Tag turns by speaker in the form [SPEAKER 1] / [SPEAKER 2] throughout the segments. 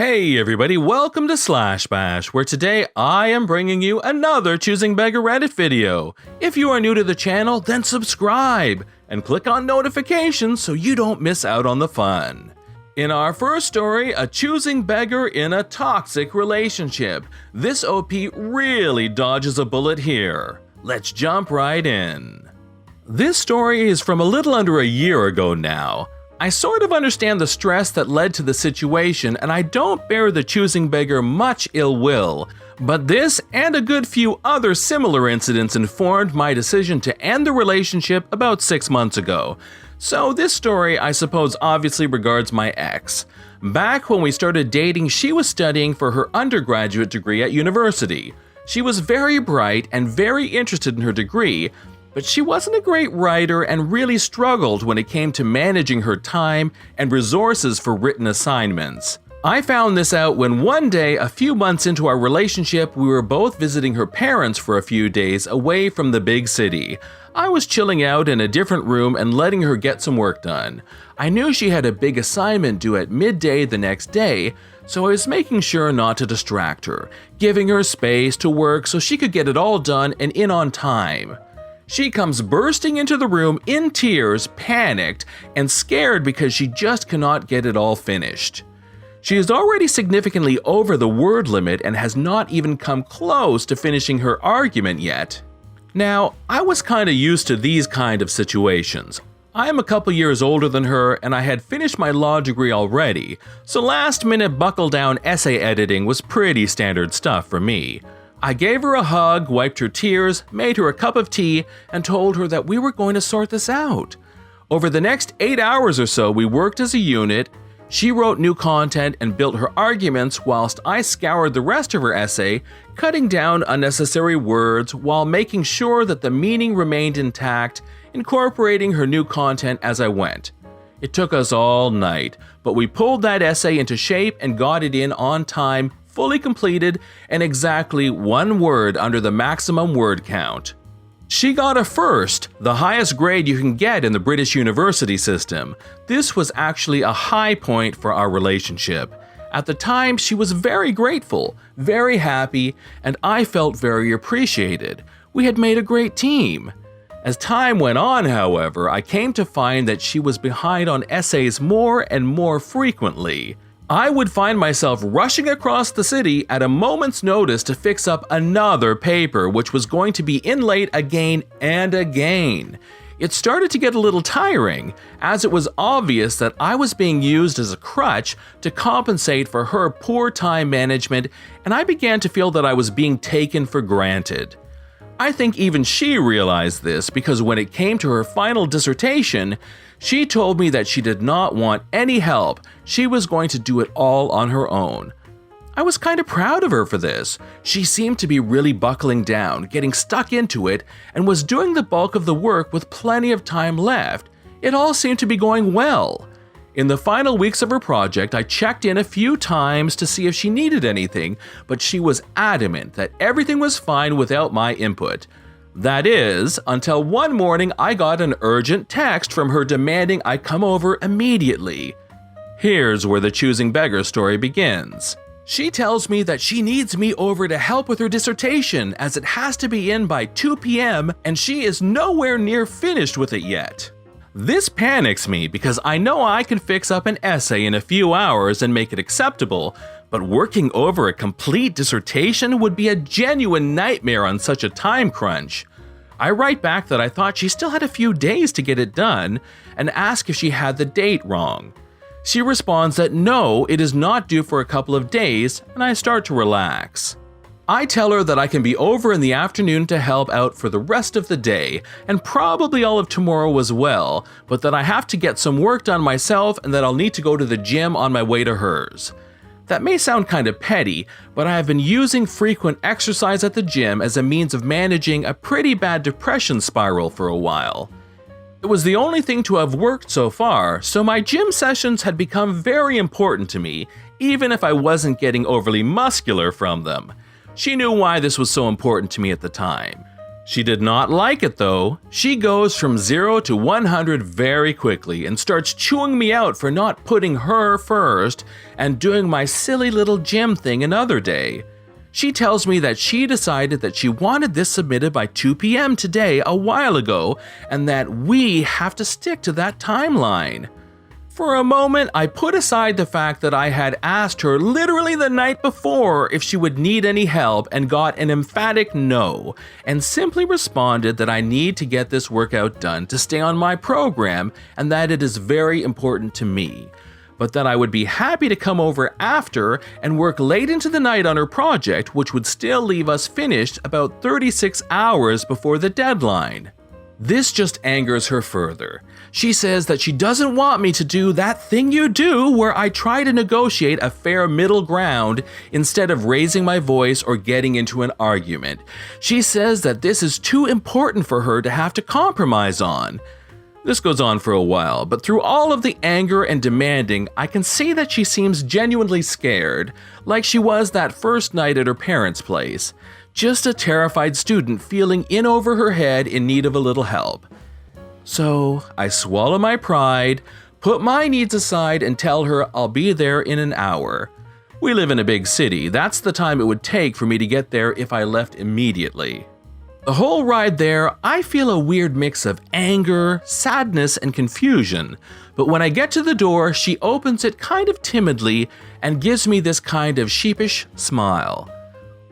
[SPEAKER 1] Hey everybody, welcome to Slash Bash, where today I am bringing you another Choosing Beggar Reddit video. If you are new to the channel, then subscribe and click on notifications so you don't miss out on the fun. In our first story, a choosing beggar in a toxic relationship. This OP really dodges a bullet here. Let's jump right in. This story is from a little under a year ago now. I sort of understand the stress that led to the situation, and I don't bear the choosing beggar much ill will, but this and a good few other similar incidents informed my decision to end the relationship about 6 months ago. So this story, I suppose, obviously regards my ex. Back when we started dating, she was studying for her undergraduate degree at university. She was very bright and very interested in her degree, but she wasn't a great writer and really struggled when it came to managing her time and resources for written assignments. I found this out when one day, a few months into our relationship, we were both visiting her parents for a few days away from the big city. I was chilling out in a different room and letting her get some work done. I knew she had a big assignment due at midday the next day, so I was making sure not to distract her, giving her space to work so she could get it all done and in on time. She comes bursting into the room in tears, panicked, and scared because she just cannot get it all finished. She is already significantly over the word limit and has not even come close to finishing her argument yet. Now, I was kinda used to these kind of situations. I am a couple years older than her and I had finished my law degree already, so last-minute buckle-down essay editing was pretty standard stuff for me. I gave her a hug, wiped her tears, made her a cup of tea, and told her that we were going to sort this out. Over the next 8 hours or so, we worked as a unit. She wrote new content and built her arguments whilst I scoured the rest of her essay, cutting down unnecessary words while making sure that the meaning remained intact, incorporating her new content as I went. It took us all night, but we pulled that essay into shape and got it in on time, fully completed, and exactly 1 word under the maximum word count. She got a first, the highest grade you can get in the British university system. This was actually a high point for our relationship. At the time, she was very grateful, very happy, and I felt very appreciated. We had made a great team. As time went on, however, I came to find that she was behind on essays more and more frequently. I would find myself rushing across the city at a moment's notice to fix up another paper, which was going to be in late again and again. It started to get a little tiring, as it was obvious that I was being used as a crutch to compensate for her poor time management, and I began to feel that I was being taken for granted. I think even she realized this because when it came to her final dissertation, she told me that she did not want any help. She was going to do it all on her own. I was kind of proud of her for this. She seemed to be really buckling down, getting stuck into it, and was doing the bulk of the work with plenty of time left. It all seemed to be going well. In the final weeks of her project, I checked in a few times to see if she needed anything, but she was adamant that everything was fine without my input. That is, until one morning I got an urgent text from her demanding I come over immediately. Here's where the Choosing Beggar story begins. She tells me that she needs me over to help with her dissertation as it has to be in by 2 p.m. and she is nowhere near finished with it yet. This panics me because I know I can fix up an essay in a few hours and make it acceptable, but working over a complete dissertation would be a genuine nightmare on such a time crunch. I write back that I thought she still had a few days to get it done and ask if she had the date wrong. She responds that no, it is not due for a couple of days, and I start to relax. I tell her that I can be over in the afternoon to help out for the rest of the day, and probably all of tomorrow as well, but that I have to get some work done myself and that I'll need to go to the gym on my way to hers. That may sound kind of petty, but I have been using frequent exercise at the gym as a means of managing a pretty bad depression spiral for a while. It was the only thing to have worked so far, so my gym sessions had become very important to me, even if I wasn't getting overly muscular from them. She knew why this was so important to me at the time. She did not like it though. She goes from 0 to 100 very quickly and starts chewing me out for not putting her first and doing my silly little gym thing another day. She tells me that she decided that she wanted this submitted by 2 p.m. today a while ago and that we have to stick to that timeline. For a moment, I put aside the fact that I had asked her literally the night before if she would need any help and got an emphatic no, and simply responded that I need to get this workout done to stay on my program and that it is very important to me, but that I would be happy to come over after and work late into the night on her project, which would still leave us finished about 36 hours before the deadline. This just angers her further. She says that she doesn't want me to do that thing you do where I try to negotiate a fair middle ground instead of raising my voice or getting into an argument. She says that this is too important for her to have to compromise on. This goes on for a while, but through all of the anger and demanding, I can see that she seems genuinely scared, like she was that first night at her parents' place. Just a terrified student feeling in over her head in need of a little help. So I swallow my pride, put my needs aside and tell her I'll be there in an hour. We live in a big city, that's the time it would take for me to get there if I left immediately. The whole ride there, I feel a weird mix of anger, sadness, and confusion, but when I get to the door, she opens it kind of timidly and gives me this kind of sheepish smile.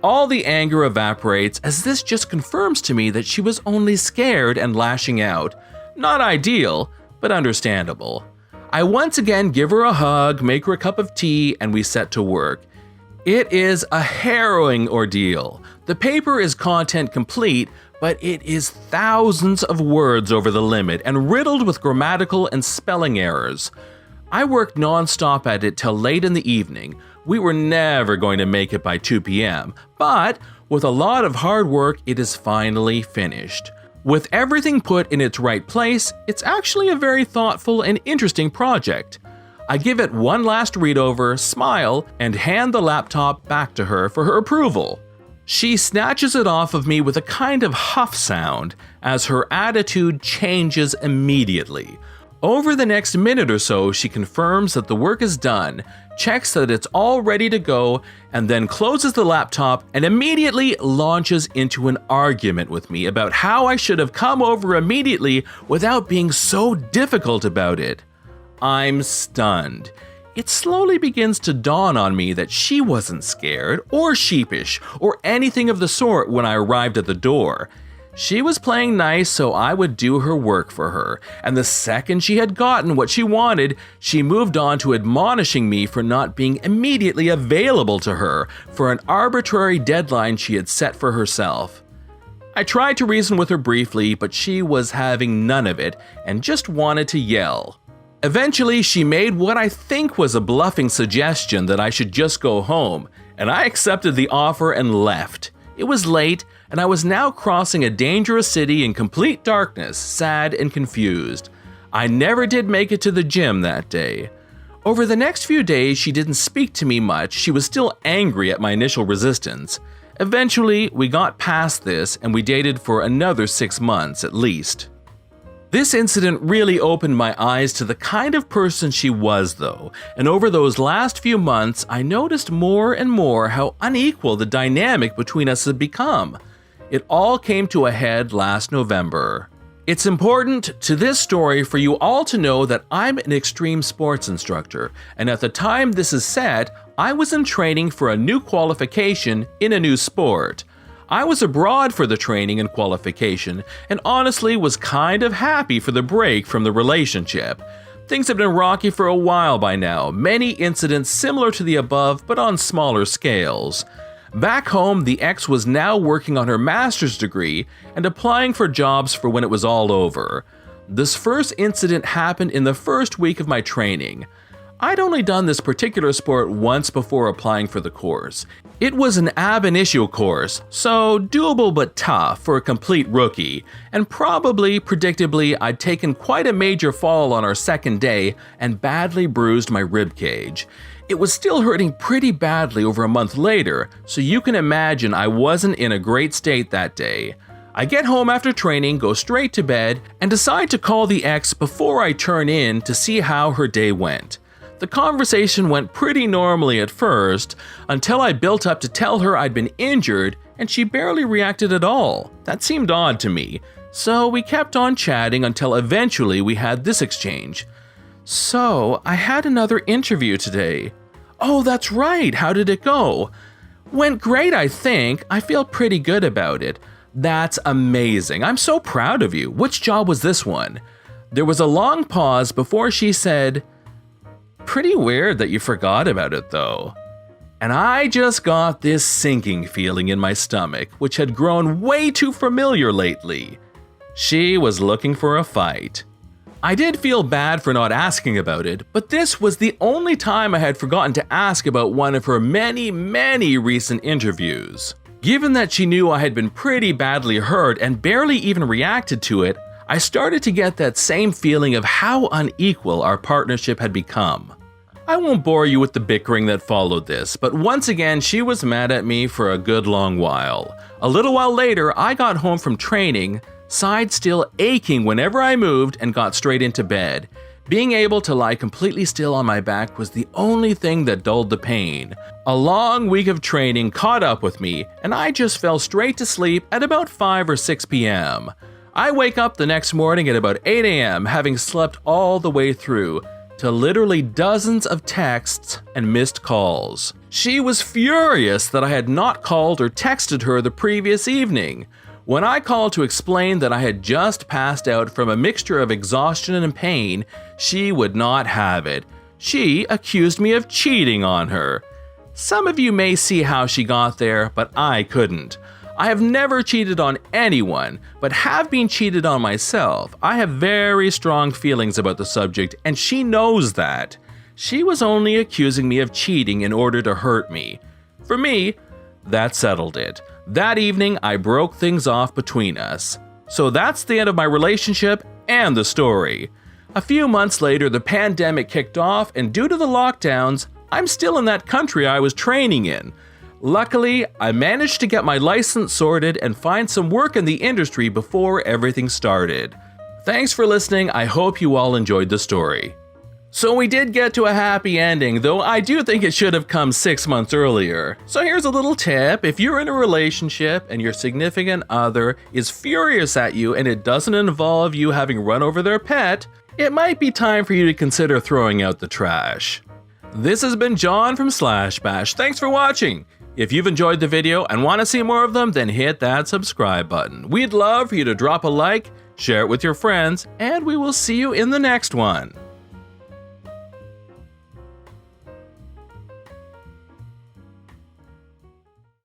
[SPEAKER 1] All the anger evaporates as this just confirms to me that she was only scared and lashing out. Not ideal, but understandable. I once again give her a hug, make her a cup of tea, and we set to work. It is a harrowing ordeal. The paper is content complete, but it is thousands of words over the limit and riddled with grammatical and spelling errors. I worked non-stop at it till late in the evening. We were never going to make it by 2 p.m., but with a lot of hard work, it is finally finished. With everything put in its right place, it's actually a very thoughtful and interesting project. I give it one last read over, smile, and hand the laptop back to her for her approval. She snatches it off of me with a kind of huff sound as her attitude changes immediately. Over the next minute or so, she confirms that the work is done, checks that it's all ready to go, and then closes the laptop and immediately launches into an argument with me about how I should have come over immediately without being so difficult about it. I'm stunned. It slowly begins to dawn on me that she wasn't scared or sheepish or anything of the sort when I arrived at the door. She was playing nice so I would do her work for her, and the second she had gotten what she wanted, she moved on to admonishing me for not being immediately available to her for an arbitrary deadline she had set for herself. I tried to reason with her briefly, but she was having none of it and just wanted to yell. Eventually, she made what I think was a bluffing suggestion that I should just go home, and I accepted the offer and left. It was late, and I was now crossing a dangerous city in complete darkness, sad and confused. I never did make it to the gym that day. Over the next few days, she didn't speak to me much. She was still angry at my initial resistance. Eventually, we got past this, and we dated for another 6 months at least. This incident really opened my eyes to the kind of person she was though, and over those last few months I noticed more and more how unequal the dynamic between us had become. It all came to a head last November. It's important to this story for you all to know that I'm an extreme sports instructor, and at the time this is set, I was in training for a new qualification in a new sport. I was abroad for the training and qualification, and honestly was kind of happy for the break from the relationship. Things have been rocky for a while by now, many incidents similar to the above but on smaller scales. Back home, the ex was now working on her master's degree and applying for jobs for when it was all over. This first incident happened in the first week of my training. I'd only done this particular sport once before applying for the course. It was an ab initio course, so doable but tough for a complete rookie, and probably, predictably, I'd taken quite a major fall on our second day and badly bruised my ribcage. It was still hurting pretty badly over a month later, so you can imagine I wasn't in a great state that day. I get home after training, go straight to bed, and decide to call the ex before I turn in to see how her day went. The conversation went pretty normally at first, until I built up to tell her I'd been injured, and she barely reacted at all. That seemed odd to me, so we kept on chatting until eventually we had this exchange. "So, I had another interview today." "Oh, that's right, how did it go?" "Went great, I think. I feel pretty good about it." "That's amazing. I'm so proud of you. Which job was this one?" There was a long pause before she said, "Pretty weird that you forgot about it though." And I just got this sinking feeling in my stomach, which had grown way too familiar lately. She was looking for a fight. I did feel bad for not asking about it, but this was the only time I had forgotten to ask about one of her many recent interviews. Given that she knew I had been pretty badly hurt and barely even reacted to it, I started to get that same feeling of how unequal our partnership had become. I won't bore you with the bickering that followed this, but once again she was mad at me for a good long while. A little while later, I got home from training, side still aching whenever I moved, and got straight into bed. Being able to lie completely still on my back was the only thing that dulled the pain. A long week of training caught up with me, and I just fell straight to sleep at about 5 or 6 p.m. I wake up the next morning at about 8 a.m. having slept all the way through, to literally dozens of texts and missed calls. She was furious that I had not called or texted her the previous evening. When I called to explain that I had just passed out from a mixture of exhaustion and pain, she would not have it. She accused me of cheating on her. Some of you may see how she got there, but I couldn't. I have never cheated on anyone, but have been cheated on myself. I have very strong feelings about the subject, and she knows that. She was only accusing me of cheating in order to hurt me. For me, that settled it. That evening, I broke things off between us. So that's the end of my relationship and the story. A few months later, the pandemic kicked off, and due to the lockdowns, I'm still in that country I was training in. Luckily, I managed to get my license sorted and find some work in the industry before everything started. Thanks for listening. I hope you all enjoyed the story. So we did get to a happy ending, though I do think it should have come 6 months earlier. So here's a little tip. If you're in a relationship and your significant other is furious at you and it doesn't involve you having run over their pet, it might be time for you to consider throwing out the trash. This has been John from Slash Bash. Thanks for watching. If you've enjoyed the video and want to see more of them, then hit that subscribe button. We'd love for you to drop a like, share it with your friends, and we will see you in the next one.